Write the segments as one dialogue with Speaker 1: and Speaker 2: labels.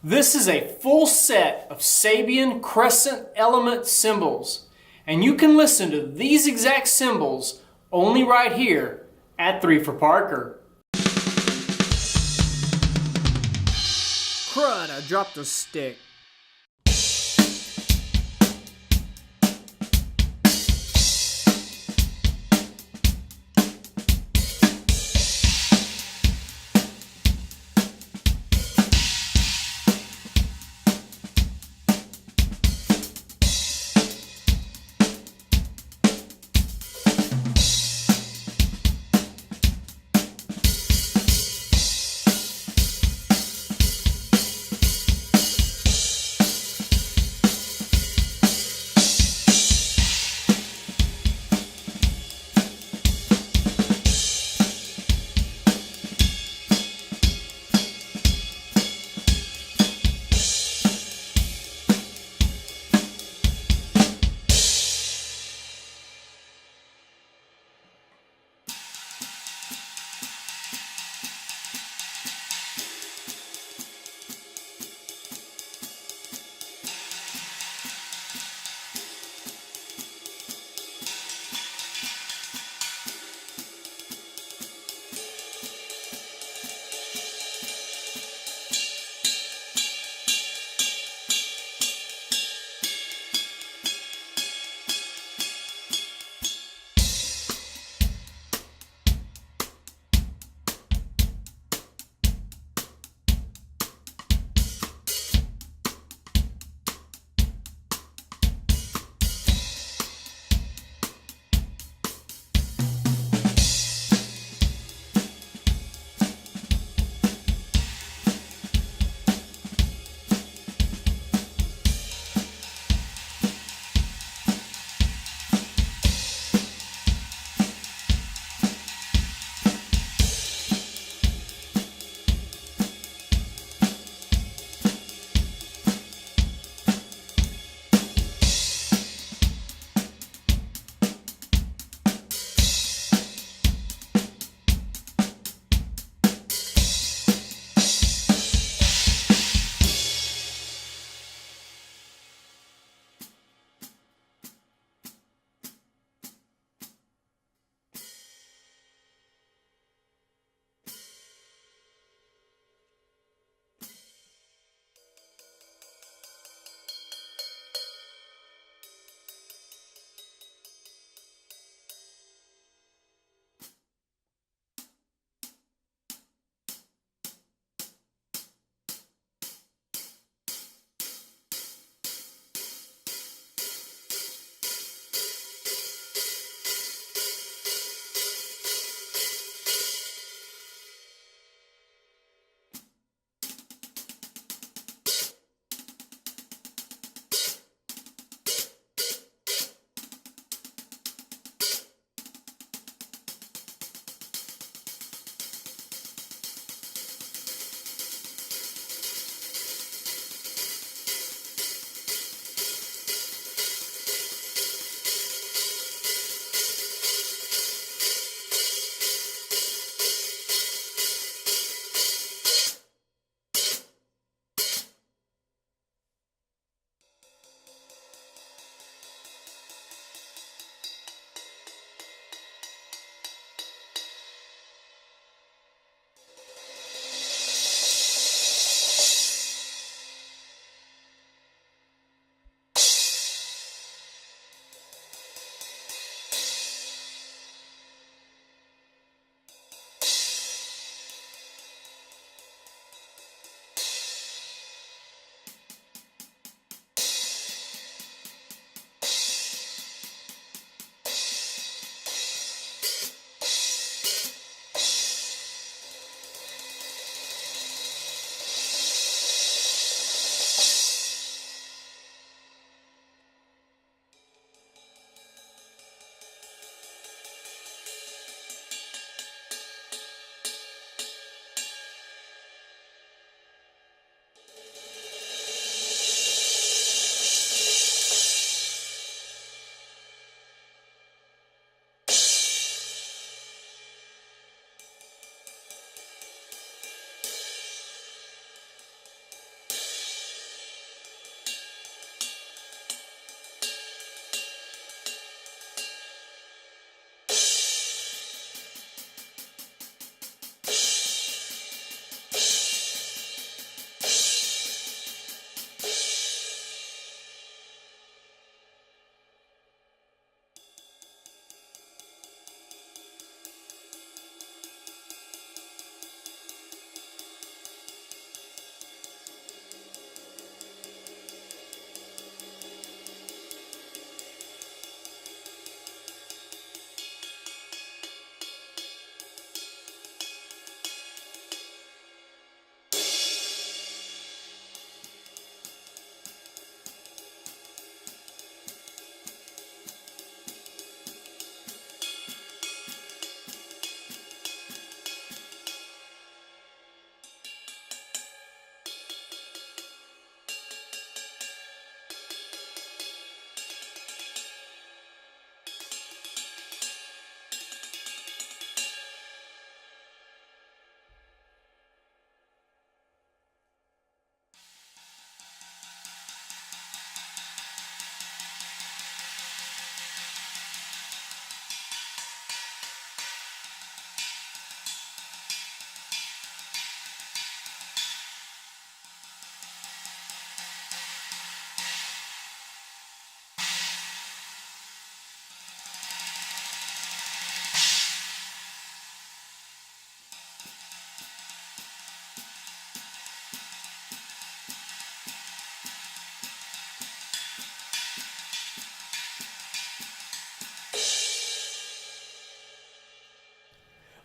Speaker 1: This is a full set of Sabian Crescent Element cymbals, and you can listen to these exact cymbals only right here at 3 for Parker. Crud, I dropped a stick.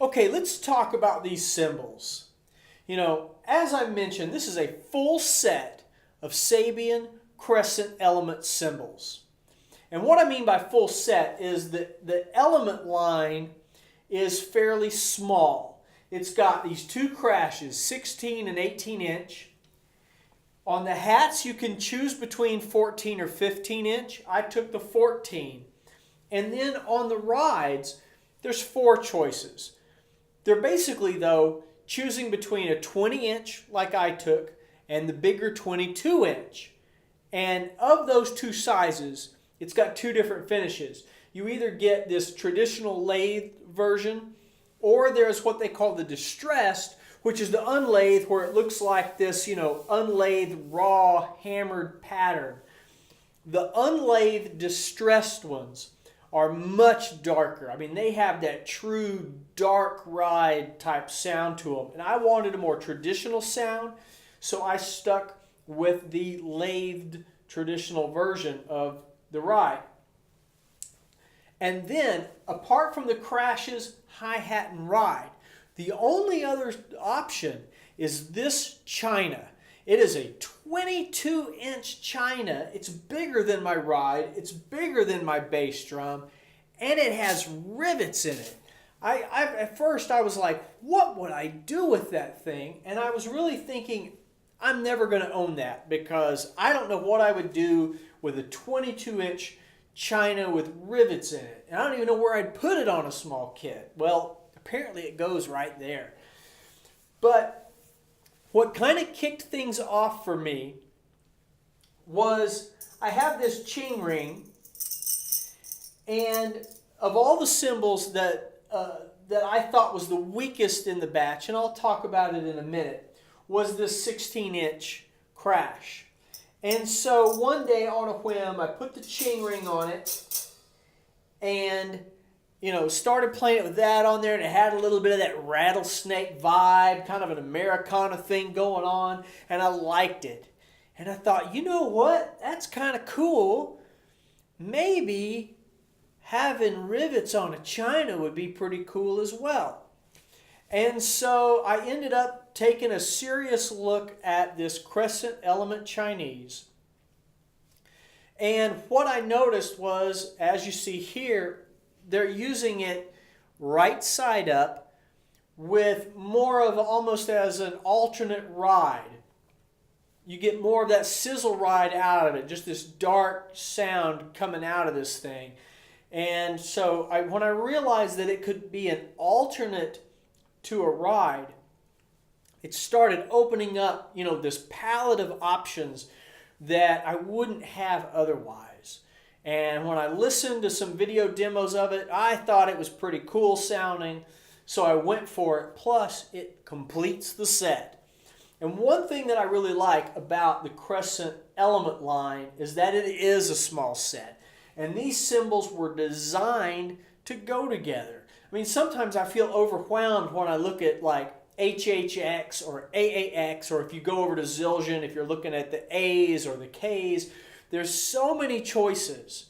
Speaker 1: Okay, let's talk about these cymbals. You know, as I mentioned, this is a full set of Sabian Crescent Element cymbals. And what I mean by full set is that the element line is fairly small. It's got these two crashes, 16 and 18 inch. On the hats, you can choose between 14 or 15 inch. I took the 14. And then on the rides, there's four choices. They're basically, though, choosing between a 20 inch, like I took, and the bigger 22 inch. And of those two sizes, it's got two different finishes. You either get this traditional lathe version, or there's what they call the distressed, which is the unlathe, where it looks like this, unlathed, raw, hammered pattern. The unlathed distressed ones are much darker. I mean, they have that true dark ride type sound to them. And I wanted a more traditional sound, so I stuck with the lathed traditional version of the ride. And then, apart from the crashes, hi-hat, and ride, the only other option is this china. It is a 22-inch china. It's bigger than my ride. It's bigger than my bass drum. And it has rivets in it. At first, I was like, what would I do with that thing? And I was really thinking, I'm never going to own that because I don't know what I would do with a 22-inch china with rivets in it. And I don't even know where I'd put it on a small kit. Well, apparently it goes right there. But what kind of kicked things off for me was I have this ching ring, and of all the cymbals that I thought was the weakest in the batch, and I'll talk about it in a minute, was this 16-inch crash. And so one day on a whim, I put the ching ring on it and started playing it with that on there, and it had a little bit of that rattlesnake vibe, kind of an Americana thing going on, and I liked it. And I thought, you know what? That's kind of cool. Maybe having rivets on a china would be pretty cool as well. And so I ended up taking a serious look at this Crescent Element Chinese. And what I noticed was, as you see here, they're using it right side up with more of almost as an alternate ride. You get more of that sizzle ride out of it, just this dark sound coming out of this thing. And so when I realized that it could be an alternate to a ride, it started opening up, this palette of options that I wouldn't have otherwise. And when I listened to some video demos of it, I thought it was pretty cool sounding, so I went for it. Plus, it completes the set. And one thing that I really like about the Crescent Element line is that it is a small set. And these cymbals were designed to go together. I mean, sometimes I feel overwhelmed when I look at like HHX or AAX, or if you go over to Zildjian, if you're looking at the A's or the K's, there's so many choices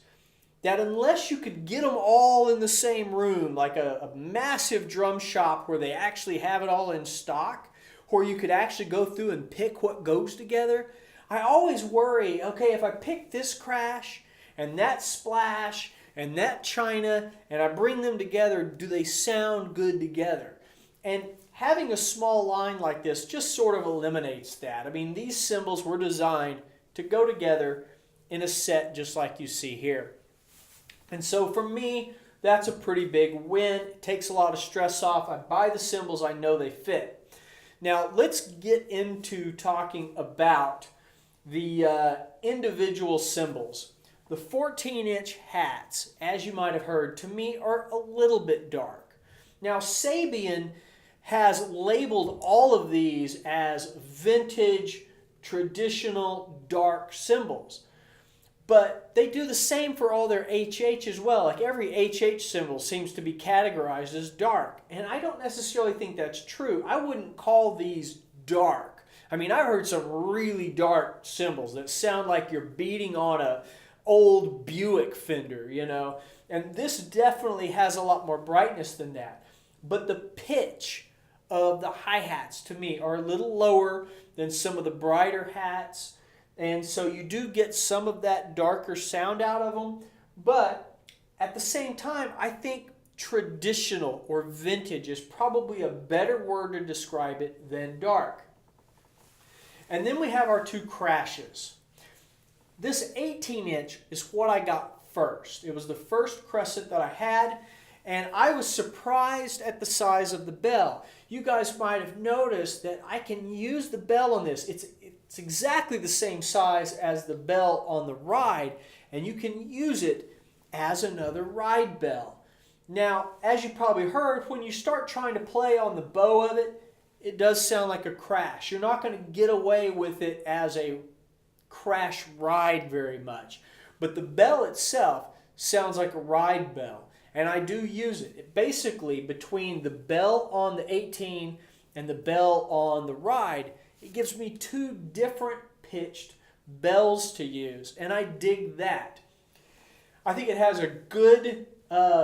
Speaker 1: that unless you could get them all in the same room, like a massive drum shop where they actually have it all in stock, where you could actually go through and pick what goes together, I always worry, okay, if I pick this crash and that splash and that china and I bring them together, do they sound good together? And having a small line like this just sort of eliminates that. I mean, these cymbals were designed to go together in a set just like you see here. And so for me, that's a pretty big win. It takes a lot of stress off. I buy the cymbals, I know they fit. Now let's get into talking about the individual cymbals. The 14-inch hats, as you might have heard, to me are a little bit dark. Now Sabian has labeled all of these as vintage, traditional, dark cymbals. But they do the same for all their HH as well. Like every HH cymbal seems to be categorized as dark. And I don't necessarily think that's true. I wouldn't call these dark. I mean, I've heard some really dark cymbals that sound like you're beating on a old Buick fender, And this definitely has a lot more brightness than that. but the pitch of the hi-hats to me are a little lower than some of the brighter hats. And so you do get some of that darker sound out of them. But at the same time, I think traditional or vintage is probably a better word to describe it than dark. And then we have our two crashes. This 18-inch is what I got first. It was the first Crescent that I had, and I was surprised at the size of the bell. You guys might have noticed that I can use the bell on this. It's exactly the same size as the bell on the ride, and you can use it as another ride bell. Now, as you probably heard, when you start trying to play on the bow of it, it does sound like a crash. You're not going to get away with it as a crash ride very much. But the bell itself sounds like a ride bell, and I do use it. Basically, between the bell on the 18 and the bell on the ride, it gives me two different pitched bells to use, and I dig that. I think it has a good,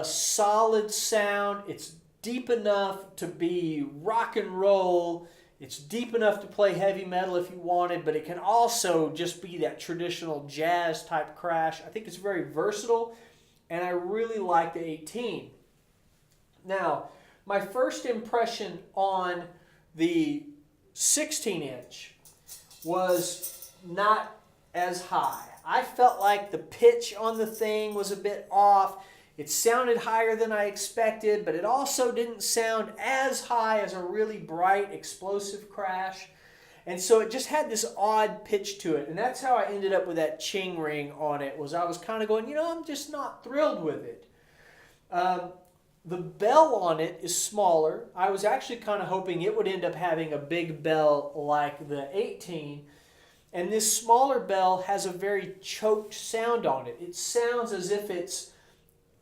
Speaker 1: solid sound. It's deep enough to be rock and roll. It's deep enough to play heavy metal if you wanted, but it can also just be that traditional jazz type crash. I think it's very versatile, and I really like the 18. Now, my first impression on the 16-inch was not as high. I felt like the pitch on the thing was a bit off. It sounded higher than I expected, but it also didn't sound as high as a really bright, explosive crash. And so it just had this odd pitch to it. And that's how I ended up with that ching ring on it, was I was kind of going, I'm just not thrilled with it. The bell on it is smaller. I was actually kind of hoping it would end up having a big bell like the 18. And this smaller bell has a very choked sound on it. It sounds as if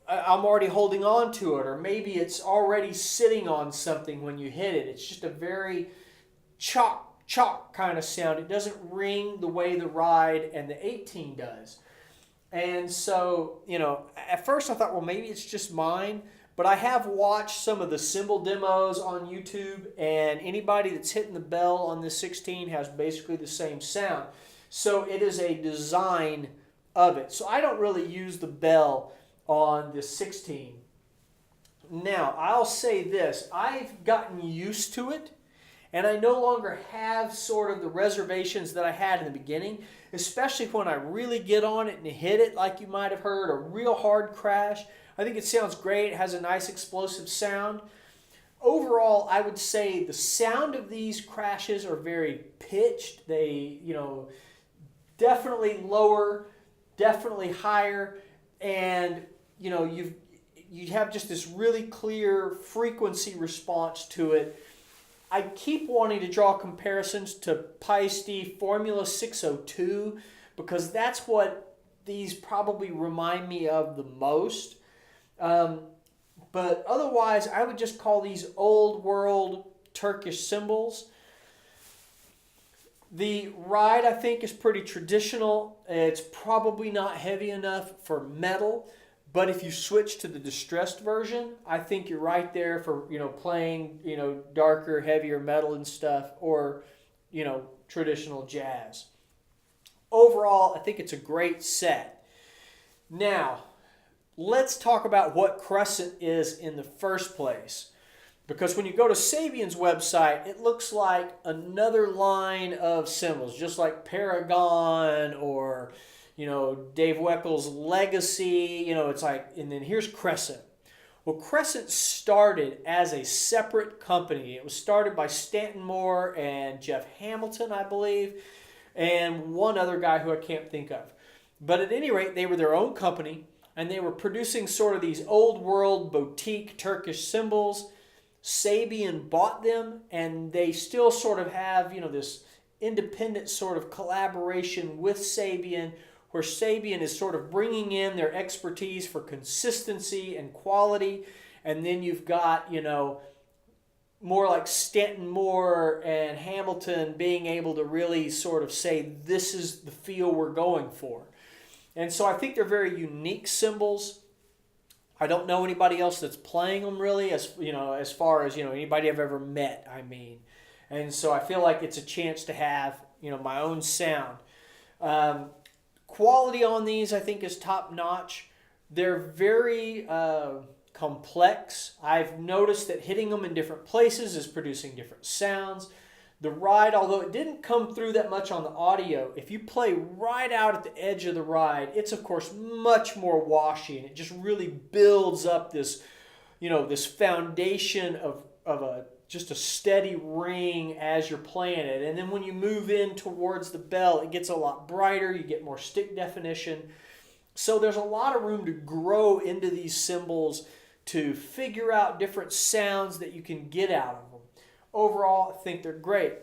Speaker 1: I'm already holding on to it, or maybe it's already sitting on something when you hit it. It's just a very chok kind of sound. It doesn't ring the way the ride and the 18 does. And so, at first I thought, well, maybe it's just mine. But I have watched some of the cymbal demos on YouTube, and anybody that's hitting the bell on the 16 has basically the same sound. So it is a design of it. So I don't really use the bell on the 16. Now, I'll say this. I've gotten used to it, and I no longer have sort of the reservations that I had in the beginning, especially when I really get on it and hit it, like you might have heard, a real hard crash. I think it sounds great. It has a nice explosive sound. Overall, I would say the sound of these crashes are very pitched. They, definitely lower, definitely higher, and you have just this really clear frequency response to it. I keep wanting to draw comparisons to Paiste Formula 602 because that's what these probably remind me of the most. But otherwise, I would just call these old world Turkish cymbals. The ride, I think, is pretty traditional. It's probably not heavy enough for metal, but if you switch to the distressed version, I think you're right there for, playing, darker, heavier metal and stuff, or, traditional jazz. Overall, I think it's a great set. Now, let's talk about what Crescent is in the first place. Because when you go to Sabian's website, it looks like another line of cymbals, just like Paragon or, Dave Weckle's Legacy. It's like, and then here's Crescent. Well, Crescent started as a separate company. It was started by Stanton Moore and Jeff Hamilton, I believe, and one other guy who I can't think of. But at any rate, they were their own company, and they were producing sort of these old world boutique Turkish cymbals. Sabian bought them, and they still sort of have, this independent sort of collaboration with Sabian, where Sabian is sort of bringing in their expertise for consistency and quality. And then you've got, more like Stanton Moore and Hamilton being able to really sort of say, this is the feel we're going for. And so I think they're very unique cymbals. I don't know anybody else that's playing them really, as far as anybody I've ever met. I mean, and so I feel like it's a chance to have my own sound. Quality on these I think is top notch. They're very complex. I've noticed that hitting them in different places is producing different sounds. The ride, although it didn't come through that much on the audio, if you play right out at the edge of the ride, it's of course much more washy, and it just really builds up this, this foundation of just a steady ring as you're playing it. And then when you move in towards the bell, it gets a lot brighter, you get more stick definition. So there's a lot of room to grow into these cymbals, to figure out different sounds that you can get out of them. Overall, I think they're great.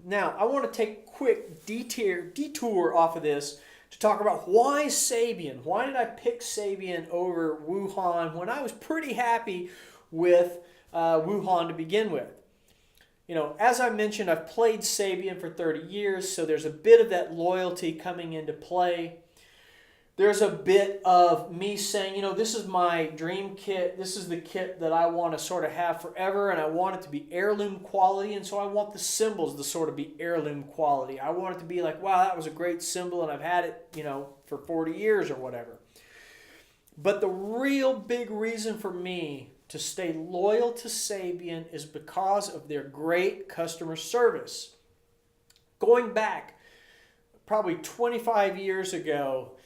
Speaker 1: Now, I want to take a quick detour off of this to talk about why Sabian. Why did I pick Sabian over Wuhan when I was pretty happy with Wuhan to begin with? As I mentioned, I've played Sabian for 30 years, so there's a bit of that loyalty coming into play. There's a bit of me saying, this is my dream kit. This is the kit that I want to sort of have forever, and I want it to be heirloom quality, and so I want the cymbals to sort of be heirloom quality. I want it to be like, wow, that was a great cymbal, and I've had it, for 40 years or whatever. But the real big reason for me to stay loyal to Sabian is because of their great customer service. Going back probably 25 years ago,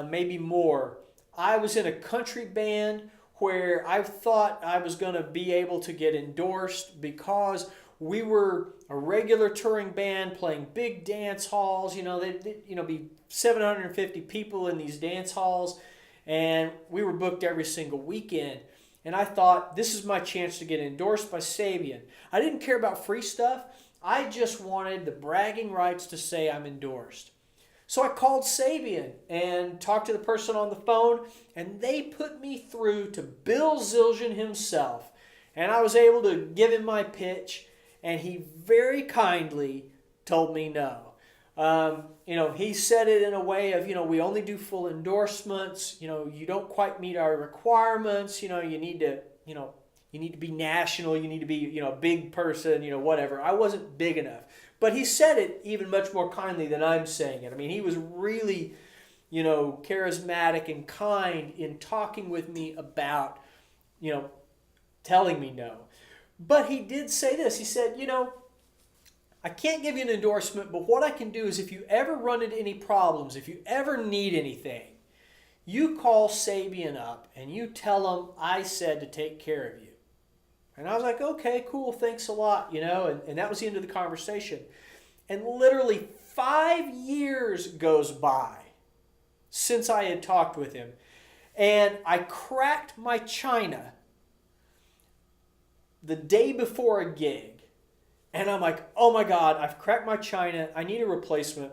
Speaker 1: maybe more, I was in a country band where I thought I was going to be able to get endorsed because we were a regular touring band playing big dance halls. They'd be 750 people in these dance halls, and we were booked every single weekend. And I thought, this is my chance to get endorsed by Sabian. I didn't care about free stuff. I just wanted the bragging rights to say I'm endorsed. So I called Sabian and talked to the person on the phone, and they put me through to Bill Zildjian himself. And I was able to give him my pitch, and he very kindly told me no. He said it in a way of, we only do full endorsements. You don't quite meet our requirements. You need to be national. You need to be, a big person, whatever. I wasn't big enough. But he said it even much more kindly than I'm saying it. I mean, he was really, charismatic and kind in talking with me about, telling me no. But he did say this. He said, I can't give you an endorsement, but what I can do is if you ever run into any problems, if you ever need anything, you call Sabian up and you tell him I said to take care of you. And I was like, okay, cool, thanks a lot, and that was the end of the conversation. And literally 5 years goes by since I had talked with him, and I cracked my china the day before a gig. And I'm like, oh my God, I've cracked my china, I need a replacement.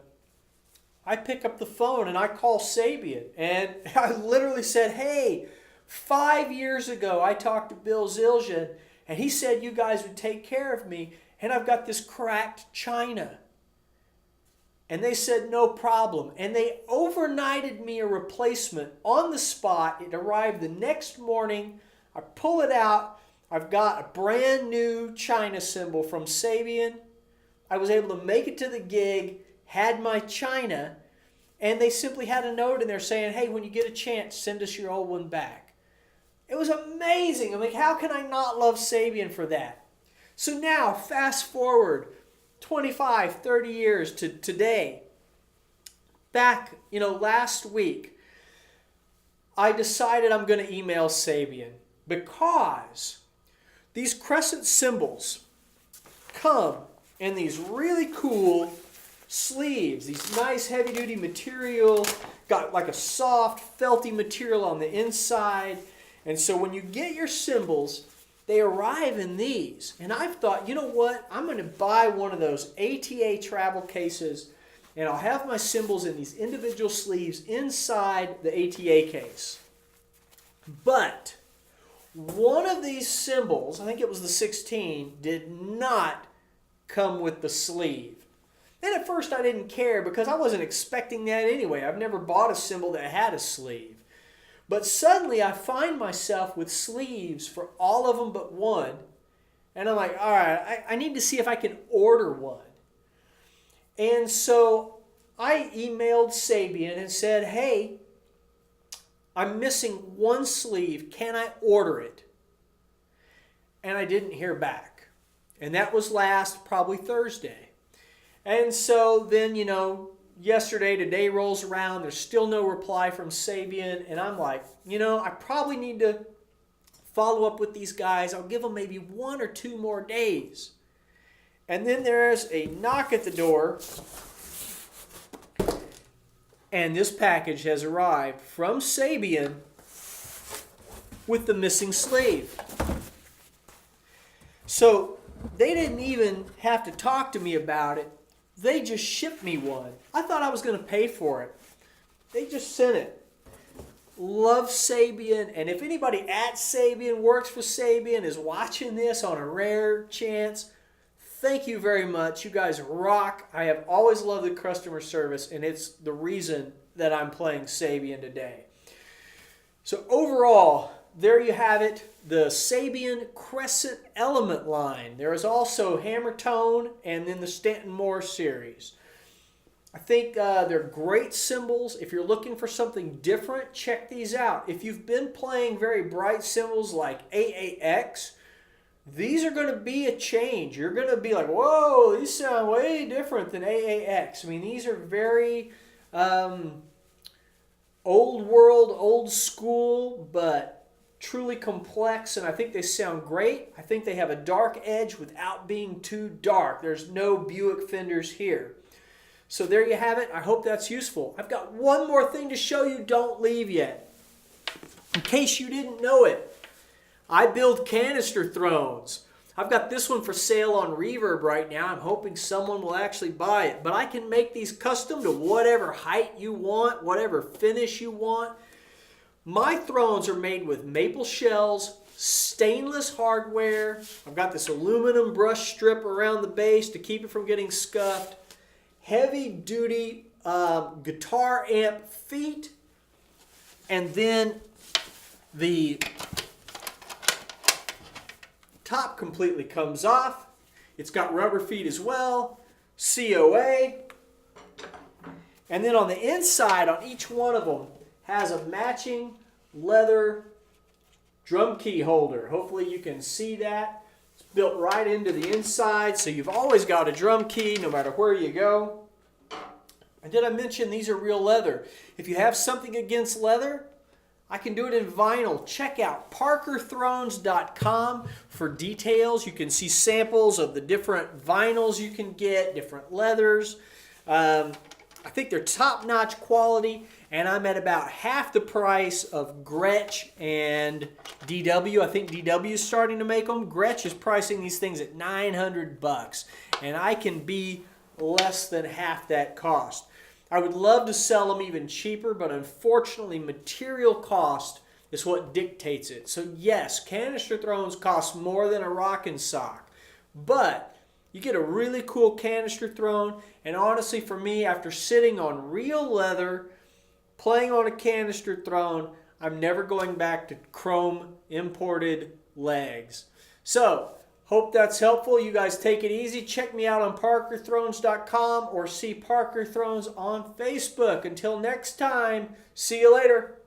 Speaker 1: I pick up the phone and I call Sabian, and I literally said, hey, 5 years ago I talked to Bill Zildjian, and he said you guys would take care of me, and I've got this cracked china. And they said, no problem. And they overnighted me a replacement on the spot. It arrived the next morning. I pull it out. I've got a brand new china cymbal from Sabian. I was able to make it to the gig, had my china, and they simply had a note in there saying, hey, when you get a chance, send us your old one back. It was amazing. I'm like, how can I not love Sabian for that? So now, fast forward 25, 30 years to today. Back, last week, I decided I'm going to email Sabian because these Crescent cymbals come in these really cool sleeves, these nice heavy-duty material, got like a soft, felty material on the inside. And so when you get your cymbals, they arrive in these. And I've thought, you know what? I'm going to buy one of those ATA travel cases, and I'll have my cymbals in these individual sleeves inside the ATA case. But one of these cymbals, I think it was the 16, did not come with the sleeve. And at first I didn't care because I wasn't expecting that anyway. I've never bought a cymbal that had a sleeve. But suddenly I find myself with sleeves for all of them but one. And I'm like, all right, I need to see if I can order one. And so I emailed Sabian and said, hey, I'm missing one sleeve. Can I order it? And I didn't hear back. And that was probably Thursday. And so then, today rolls around. There's still no reply from Sabian. And I'm like, I probably need to follow up with these guys. I'll give them maybe 1 or 2 more days. And then there's a knock at the door. And this package has arrived from Sabian with the missing sleeve. So they didn't even have to talk to me about it. They just shipped me one. I thought I was going to pay for it. They just sent it. Love Sabian. And if anybody at Sabian, works for Sabian, is watching this on a rare chance, thank you very much. You guys rock. I have always loved the customer service, and it's the reason that I'm playing Sabian today. So overall, there you have it, the Sabian Crescent Element line. There is also Hammer Tone and then the Stanton Moore series. I think they're great cymbals. If you're looking for something different, check these out. If you've been playing very bright cymbals like AAX, these are going to be a change. You're going to be like, whoa, these sound way different than AAX. I mean, these are very old world, old school, but truly complex, and I think they sound great. I think they have a dark edge without being too dark. There's no Buick fenders here. So there you have it. I hope that's useful. I've got one more thing to show you. Don't leave yet. In case you didn't know it, I build canister thrones. I've got this one for sale on Reverb right now. I'm hoping someone will actually buy it. But I can make these custom to whatever height you want, whatever finish you want. My thrones are made with maple shells, stainless hardware. I've got this aluminum brush strip around the base to keep it from getting scuffed. Heavy duty guitar amp feet. And then the top completely comes off. It's got rubber feet as well. COA. And then on the inside, on each one of them, has a matching leather drum key holder. Hopefully you can see that. It's built right into the inside, so you've always got a drum key no matter where you go. And did I mention these are real leather? If you have something against leather, I can do it in vinyl. Check out parkerthrones.com for details. You can see samples of the different vinyls you can get, different leathers. I think they're top-notch quality, and I'm at about half the price of Gretsch and DW. I think DW is starting to make them. Gretsch is pricing these things at $900, and I can be less than half that cost. I would love to sell them even cheaper, but unfortunately material cost is what dictates it. So yes, canister thrones cost more than a rockin' sock, but you get a really cool canister throne, and honestly for me, after sitting on real leather, playing on a canister throne, I'm never going back to chrome imported legs. So, hope that's helpful. You guys take it easy. Check me out on parkerthrones.com or see Parker Thrones on Facebook. Until next time, see you later.